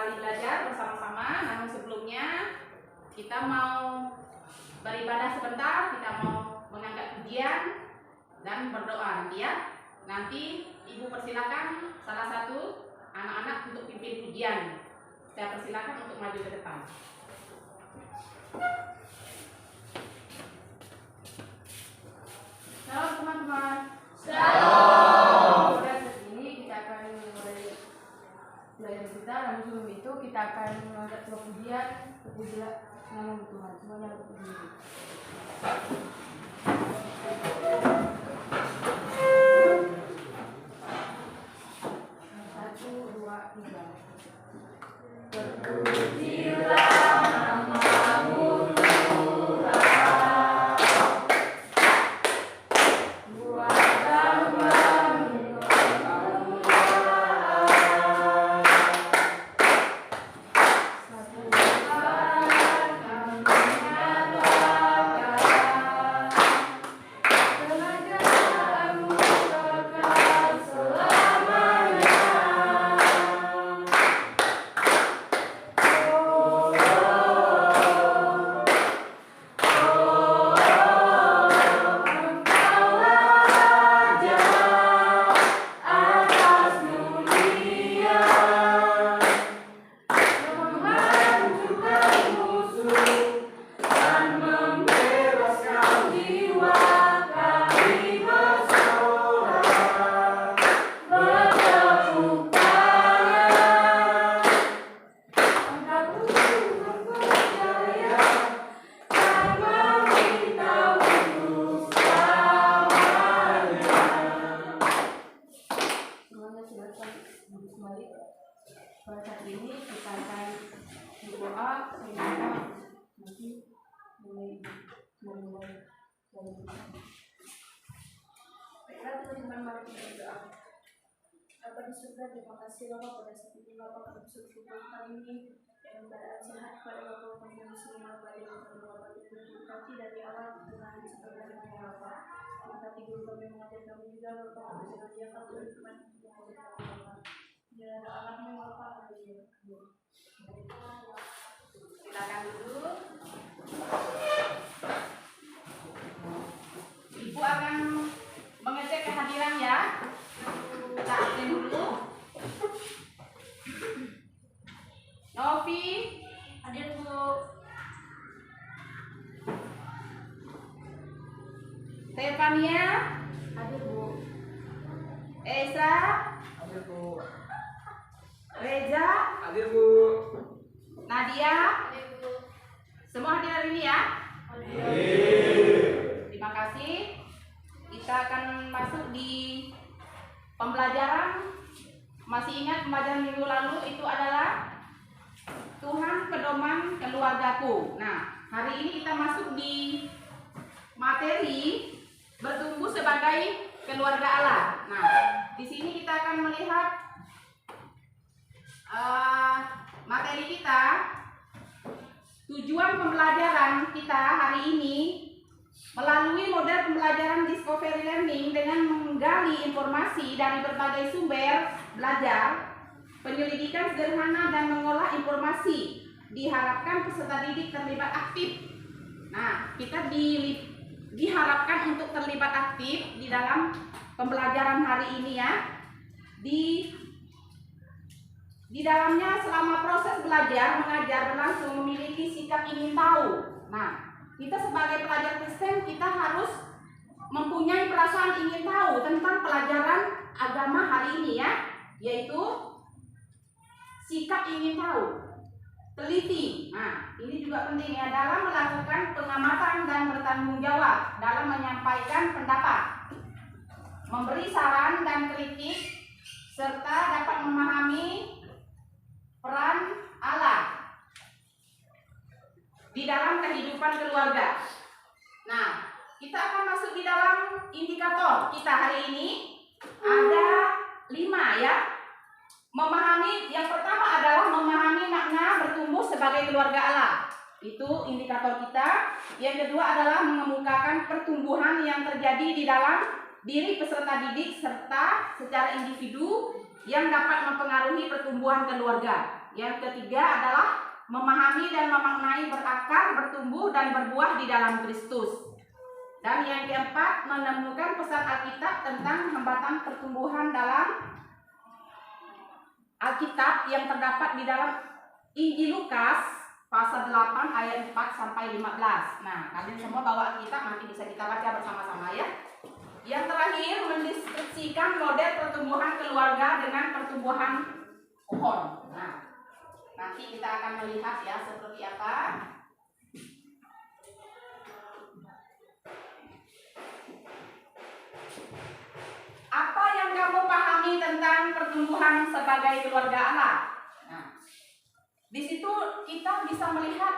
kembali belajar bersama-sama. Namun sebelumnya kita mau beribadah sebentar, kita mau mengangkat pujian dan berdoa nanti ya. Nanti Ibu persilakan salah satu anak-anak untuk pimpin pujian. Saya persilakan untuk maju ke depan. Shalom teman-teman. Shalom. Pada saat ini kita akan mulai belajar kita. Namun sebelum itu kita akan mengangkat sebuah pujian. Terpujilah nama Tuhan. Semuanya berpuji. Satu, dua, tiga. Terpujilah namamu Tuhan. Buat gambarmu kemuliaan. Satu kali kami menyatakan kerajaanmu kekal selamanya. Pada saat ini kita akan berdoa sehingga nanti mulai dari baiklah teman-teman, mari kita berdoa. Bapa di surga, terima kasih Bapa pada saat ini Bapa kami bersyukur hari ini dalam keadaan sehat pada Bapa kami yang semua pada Bapa berkati dari awal Tuhan sampai hari ini Bapa. Berkati guru kami mengajar kami juga Bapa, bersedia kami berteman Bapa. Ya, anakmu Bapa, Silakan duduk. Ibu akan mengecek kehadiran ya. Kita absen dulu. Novi, hadir Bu. Stefania, hadir Bu. Esa, Hadir Bu. Reza, Hadir Bu. Nadia, Hadir Bu. semua hadir hari ini ya. Hadir. Terima kasih. Kita akan masuk di pembelajaran. Masih ingat pembelajaran minggu lalu itu adalah Tuhan pedoman keluargaku. Nah, hari ini kita masuk di materi bertumbuh sebagai keluarga Allah. Nah, di sini kita akan melihat materi kita. Tujuan pembelajaran kita hari ini melalui model pembelajaran Discovery Learning dengan menggali informasi dari berbagai sumber belajar, penyelidikan sederhana dan mengolah informasi. Diharapkan peserta didik terlibat aktif. Nah, kita diharapkan untuk terlibat aktif di dalam pembelajaran hari ini ya. Di dalamnya selama proses belajar mengajar berlangsung memiliki sikap ingin tahu. Nah, kita sebagai pelajar Kristen kita harus mempunyai perasaan ingin tahu tentang pelajaran agama hari ini ya, yaitu sikap ingin tahu, teliti. Nah, ini juga penting ya dalam melakukan pengamatan dan bertanggung jawab dalam menyampaikan pendapat, memberi saran dan kritik, serta dapat memahami peran Allah di dalam kehidupan keluarga. Nah, kita akan masuk di dalam indikator kita hari ini. Ada 5 ya. Memahami, yang pertama adalah memahami makna bertumbuh sebagai keluarga Allah. Itu indikator kita. Yang kedua adalah mengemukakan pertumbuhan yang terjadi di dalam diri peserta didik serta secara individu yang dapat mempengaruhi pertumbuhan keluarga. Yang ketiga adalah memahami dan memaknai, berakar, bertumbuh dan berbuah di dalam Kristus. Dan yang keempat, menemukan pesan Alkitab tentang hambatan pertumbuhan dalam Alkitab yang terdapat di dalam Injil Lukas pasal 8 ayat 4 sampai 15. Nah, kalian semua bawa Alkitab, nanti bisa kita baca bersama-sama ya. Yang terakhir, mendeskripsikan model pertumbuhan keluarga dengan pertumbuhan pohon. Nah, nanti kita akan melihat ya seperti apa. Apa yang kamu pahami tentang pertumbuhan sebagai keluarga Allah? Nah, di situ kita bisa melihat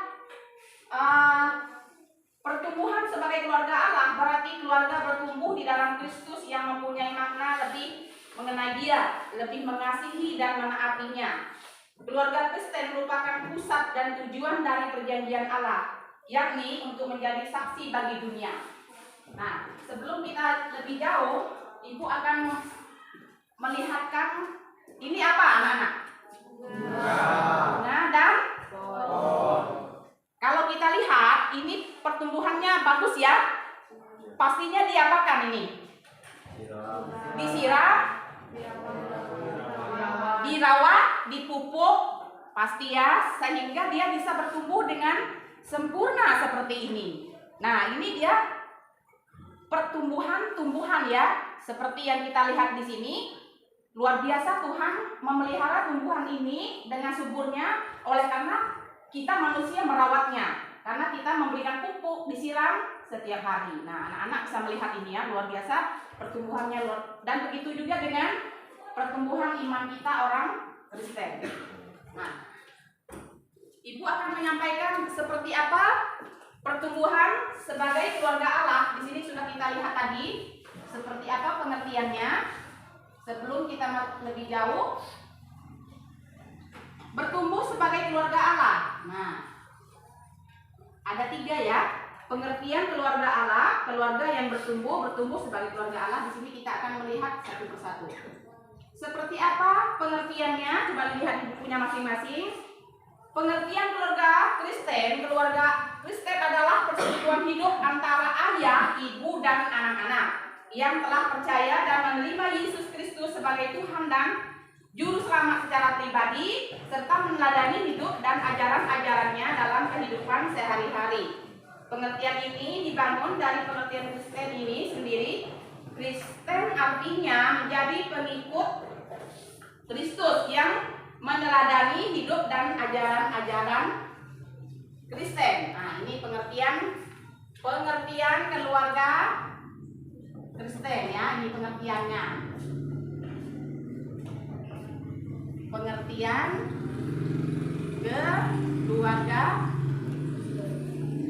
pertumbuhan sebagai keluarga Allah berarti keluarga bertumbuh di dalam Kristus yang mempunyai makna lebih mengenai Dia, lebih mengasihi dan menaatinya. Keluarga Kristen merupakan pusat dan tujuan dari perjanjian Allah, yakni untuk menjadi saksi bagi dunia. Nah, sebelum kita lebih jauh, Ibu akan melihatkan ini apa anak-anak? Bunga dan kalau kita lihat ini pertumbuhannya bagus ya. Pastinya diapakan ini? Disiram, dirawat, dipupuk, pasti ya, sehingga dia bisa bertumbuh dengan sempurna seperti ini. Nah, ini dia tumbuhan ya. Seperti yang kita lihat di sini, luar biasa Tuhan memelihara tumbuhan ini dengan suburnya oleh karena kita manusia merawatnya. Karena kita memberikan pupuk, disiram setiap hari. Nah, anak-anak bisa melihat ini ya, luar biasa pertumbuhannya dan begitu juga dengan pertumbuhan iman kita orang Kristen. Nah, Ibu akan menyampaikan seperti apa pertumbuhan sebagai keluarga Allah. Di sini sudah kita lihat tadi. Seperti apa pengertiannya? Sebelum kita lebih jauh, bertumbuh sebagai keluarga Allah. Nah, ada 3 ya. Pengertian keluarga Allah, keluarga yang bertumbuh sebagai keluarga Allah. Di sini kita akan melihat satu persatu. Seperti apa pengertiannya? Coba lihat di bukunya masing-masing. Pengertian keluarga Kristen adalah persekutuan hidup antara ayah, ibu, dan anak-anak yang telah percaya dan menerima Yesus Kristus sebagai Tuhan dan Juru Selamat secara pribadi, serta meneladani hidup dan ajaran-ajarannya dalam kehidupan sehari-hari. Pengertian ini dibangun dari pengertian Kristen ini sendiri. Kristen artinya menjadi pengikut Kristus yang meneladani hidup dan ajaran-ajaran Kristen. Nah, ini pengertian keluarga Kristen ya, ini pengertiannya. Pengertian keluarga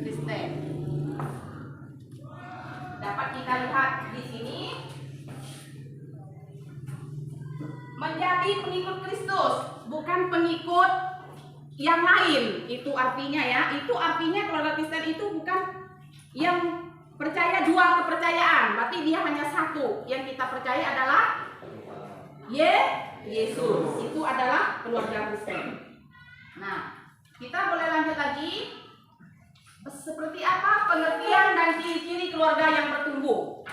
Kristen. Dapat kita lihat di sini menjadi pengikut Kristus, bukan pengikut yang lain. Itu artinya ya, itu artinya keluarga Kristen itu bukan yang percaya 2 kepercayaan, berarti dia hanya satu. Yang kita percaya adalah Yesus. Itu adalah keluarga Kristen. Nah, kita boleh lanjut lagi. Seperti apa pengertian dan ciri-ciri keluarga yang bertumbuh?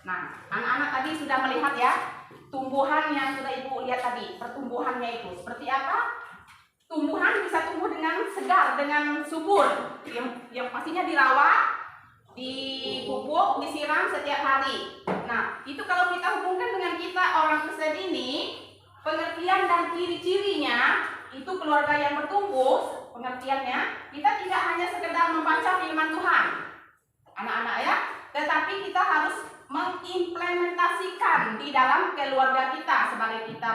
Nah, anak-anak tadi sudah melihat ya, tumbuhan yang sudah Ibu lihat tadi, pertumbuhannya itu seperti apa? Tumbuhan bisa tumbuh dengan segar, dengan subur, yang pastinya dirawat, dipupuk, disiram setiap hari. Nah, itu kalau kita hubungkan dengan kita orang Kristen ini, pengertian dan ciri-cirinya itu keluarga yang bertumbuh. Pengertiannya, kita tidak hanya sekedar membaca firman Tuhan, anak-anak ya, tetapi kita harus mengimplementasikan di dalam keluarga kita sebagai kita,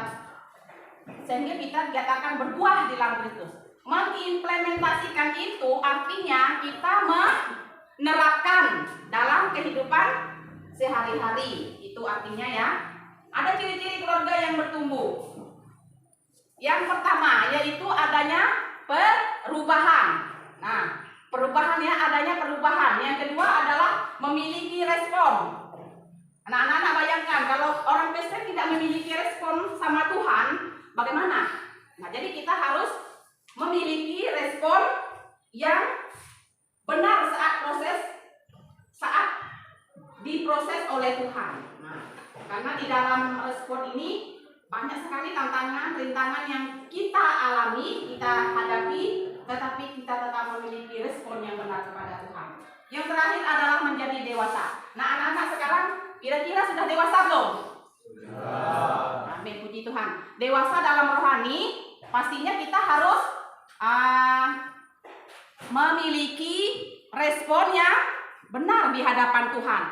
sehingga kita dikatakan berbuah di dalam Kristus. Mengimplementasikan itu artinya kita menerapkan dalam kehidupan sehari-hari. Itu artinya ya, ada ciri-ciri keluarga yang bertumbuh. Yang pertama yaitu adanya perubahan. Nah, perubahan ya, adanya perubahan. Yang kedua adalah memiliki respon. Nah, anak-anak bayangkan kalau orang Kristen tidak memiliki respon sama Tuhan, bagaimana? Nah, jadi kita harus memiliki respon yang benar saat diproses oleh Tuhan. Nah, karena di dalam respon ini banyak sekali tantangan, rintangan yang kita alami, kita hadapi, tetapi kita tetap memiliki respon yang benar kepada Tuhan. Yang terakhir adalah menjadi dewasa. Nah, anak-anak sekarang kira-kira sudah dewasa belum? Amin, puji Tuhan. Dewasa dalam rohani, pastinya kita harus memiliki respon yang benar di hadapan Tuhan.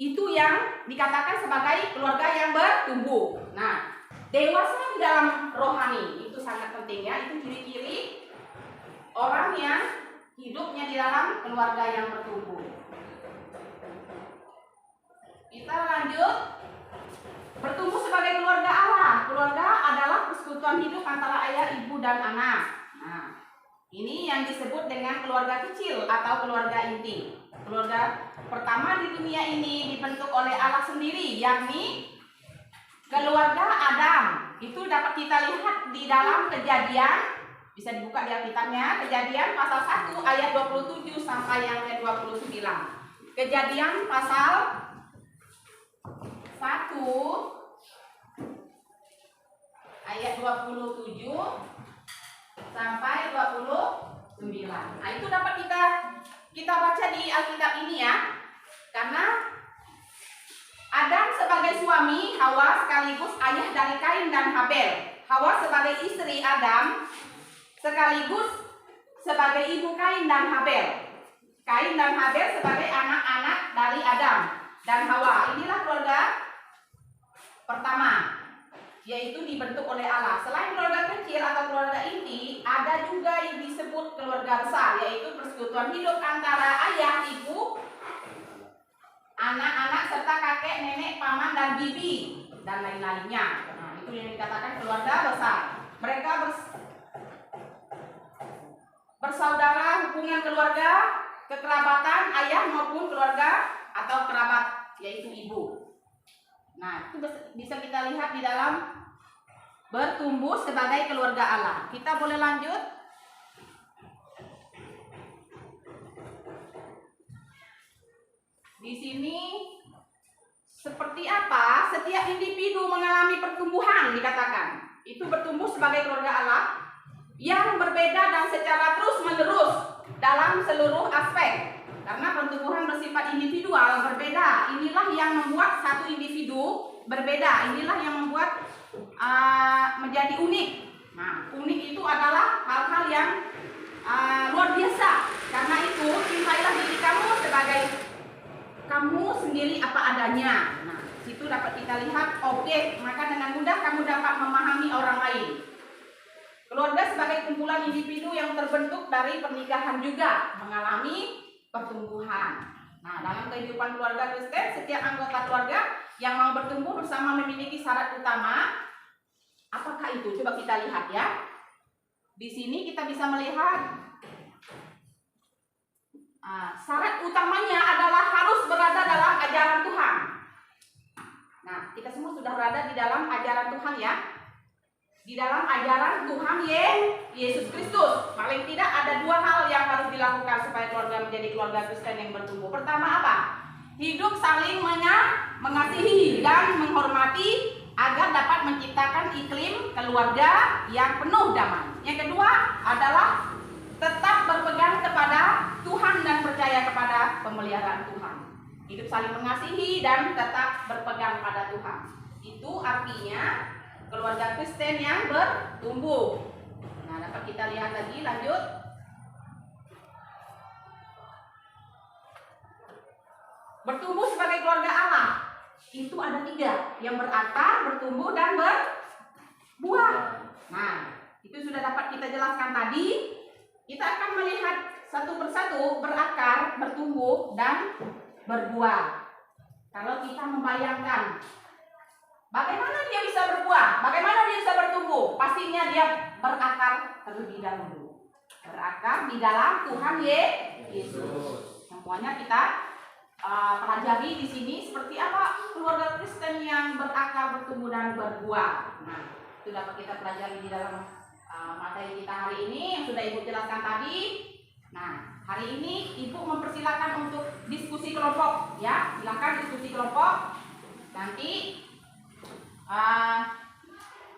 Itu yang dikatakan sebagai keluarga yang bertumbuh. Nah, dewasa di dalam rohani itu sangat penting ya. Itu ciri-ciri orang yang hidupnya di dalam keluarga yang bertumbuh. Kita lanjut. Bertumbuh sebagai keluarga Allah. Keluarga adalah persekutuan hidup antara ayah, ibu, dan anak. Nah, ini yang disebut dengan keluarga kecil atau keluarga inti. Keluarga pertama di dunia ini dibentuk oleh Allah sendiri, yakni keluarga Adam. Itu dapat kita lihat di dalam Kejadian, bisa dibuka di Alkitabnya, Kejadian pasal 1 ayat 27 sampai yang ke-29. Kejadian pasal 1 ayat 27 sampai 29. Nah, itu dapat kita baca di Alkitab ini ya. Karena Adam sebagai suami Hawa sekaligus ayah dari Kain dan Habel. Hawa sebagai istri Adam sekaligus sebagai ibu Kain dan Habel. Kain dan Habel sebagai anak-anak dari Adam dan Hawa. Inilah keluarga pertama, yaitu dibentuk oleh Allah. Selain keluarga kecil atau keluarga inti, ada juga yang disebut keluarga besar, yaitu persekutuan hidup antara ayah, ibu, anak-anak, serta kakek, nenek, paman, dan bibi, dan lain-lainnya. Nah, itu yang dikatakan keluarga besar. Mereka bersaudara, hubungan keluarga, kekerabatan, ayah maupun keluarga atau kerabat, yaitu ibu. Nah, itu bisa kita lihat di dalam bertumbuh sebagai keluarga Allah. Kita boleh lanjut. Di sini seperti apa setiap individu mengalami pertumbuhan dikatakan. Itu bertumbuh sebagai keluarga Allah yang berbeda dan secara terus-menerus dalam seluruh aspek. Karena pertumbuhan bersifat individual berbeda. Inilah yang membuat satu individu berbeda. Inilah yang membuat menjadi unik. Nah, unik itu adalah hal-hal yang luar biasa. Karena itu, cintailah diri kamu sebagai kamu sendiri apa adanya. Nah, situ dapat kita lihat objek, maka dengan mudah kamu dapat memahami orang lain. Keluarga sebagai kumpulan individu yang terbentuk dari pernikahan juga mengalami pertumbuhan. Nah, dalam kehidupan keluarga Kristen, setiap anggota keluarga yang mau bertumbuh bersama memiliki syarat utama. Apakah itu? Coba kita lihat ya. Di sini kita bisa melihat syarat utamanya adalah harus berada dalam ajaran Tuhan. Nah, kita semua sudah berada di dalam ajaran Tuhan ya. Di dalam ajaran Tuhan Yesus Kristus. Paling tidak ada dua hal yang harus dilakukan supaya keluarga menjadi keluarga Kristen yang bertumbuh. Pertama apa? Hidup saling mengasihi dan menghormati agar dapat menciptakan iklim keluarga yang penuh damai. Yang kedua adalah tetap berpegang kepada Tuhan dan percaya kepada pemeliharaan Tuhan. Hidup saling mengasihi dan tetap berpegang pada Tuhan. Itu artinya keluarga Kristen yang bertumbuh. Nah, dapat kita lihat lagi, lanjut. Bertumbuh sebagai keluarga Allah itu ada 3, yang berakar, bertumbuh, dan berbuah. Nah, itu sudah dapat kita jelaskan tadi. Kita akan melihat satu persatu berakar, bertumbuh, dan berbuah. Kalau kita membayangkan bagaimana dia bisa berbuah, bagaimana dia bisa bertumbuh, pastinya dia berakar terlebih dahulu. Berakar di dalam Tuhan Yesus. Semuanya kita pelajari di sini seperti apa keluarga Kristen yang berakar, bertumbuh, dan berbuah. Nah, itu dapat kita pelajari di dalam materi kita hari ini yang sudah Ibu jelaskan tadi. Nah, hari ini Ibu mempersilakan untuk diskusi kelompok, ya. Silakan diskusi kelompok. Nanti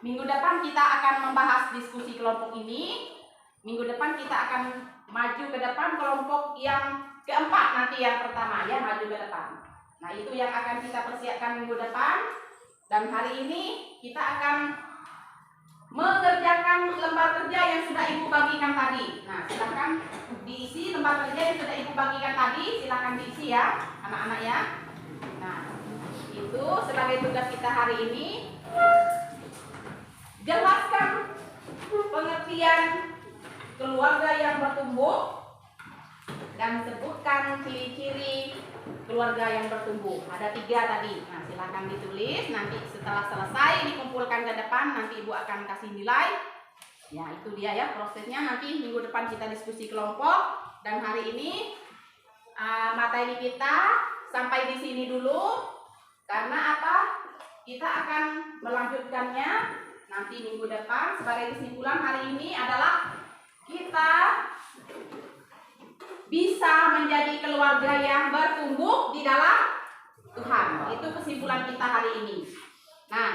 minggu depan kita akan membahas diskusi kelompok ini. Minggu depan kita akan maju ke depan kelompok yang keempat nanti, yang pertama ya, maju ke depan. Nah, itu yang akan kita persiapkan minggu depan. Dan hari ini kita akan mengerjakan lembar kerja yang sudah Ibu bagikan tadi. Nah, silakan diisi lembar kerja yang sudah Ibu bagikan tadi, silakan diisi ya, anak-anak ya. Nah, itu sebagai tugas kita hari ini. Jelaskan pengertian keluarga yang bertumbuh dan sebutkan ciri-ciri keluarga yang bertumbuh. Ada 3 tadi. Nah, silakan ditulis. Nanti setelah selesai dikumpulkan ke depan, nanti Ibu akan kasih nilai. Ya, itu dia ya prosesnya. Nanti minggu depan kita diskusi kelompok. Dan hari ini materi kita sampai di sini dulu. Karena apa? Kita akan melanjutkannya nanti minggu depan. Sebagai kesimpulan hari ini adalah kita bisa menjadi keluarga yang bertumbuh di dalam Tuhan. Itu kesimpulan kita hari ini. Nah,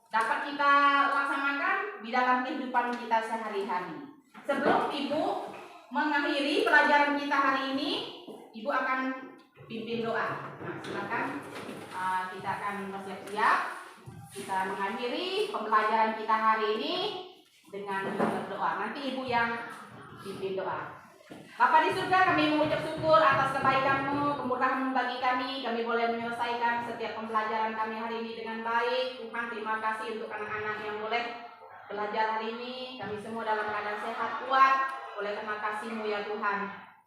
dapat kita laksanakan di dalam kehidupan kita sehari-hari. Sebelum Ibu mengakhiri pelajaran kita hari ini, Ibu akan pimpin doa. Nah, silakan kita akan bersiap-siap. Kita mengakhiri pembelajaran kita hari ini dengan berdoa. Nanti Ibu yang pimpin doa. Bapa di surga, kami mengucap syukur atas kebaikan-Mu, kemurahan-Mu bagi kami. Kami boleh menyelesaikan setiap pembelajaran kami hari ini dengan baik. Tuhan, terima kasih untuk anak-anak yang boleh belajar hari ini. Kami semua dalam keadaan sehat, kuat. Oleh karena kasih-Mu ya Tuhan.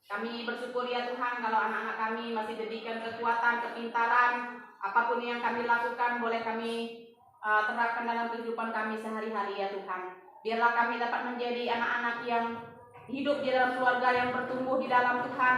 Kami bersyukur ya Tuhan kalau anak-anak kami masih diberikan kekuatan, kepintaran. Apapun yang kami lakukan boleh kami terapkan dalam kehidupan kami sehari-hari ya Tuhan. Biarlah kami dapat menjadi anak-anak yang hidup di dalam keluarga yang bertumbuh di dalam Tuhan.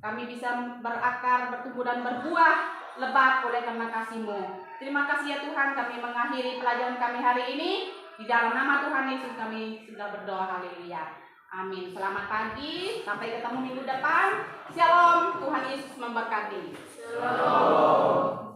Kami bisa berakar, bertumbuh dan berbuah lebat oleh karena kasih-Mu. Terima kasih ya Tuhan, kami mengakhiri pelajaran kami hari ini. Di dalam nama Tuhan Yesus kami sudah berdoa, haleluya. Amin. Selamat pagi, sampai ketemu minggu depan. Shalom, Tuhan Yesus memberkati. Shalom.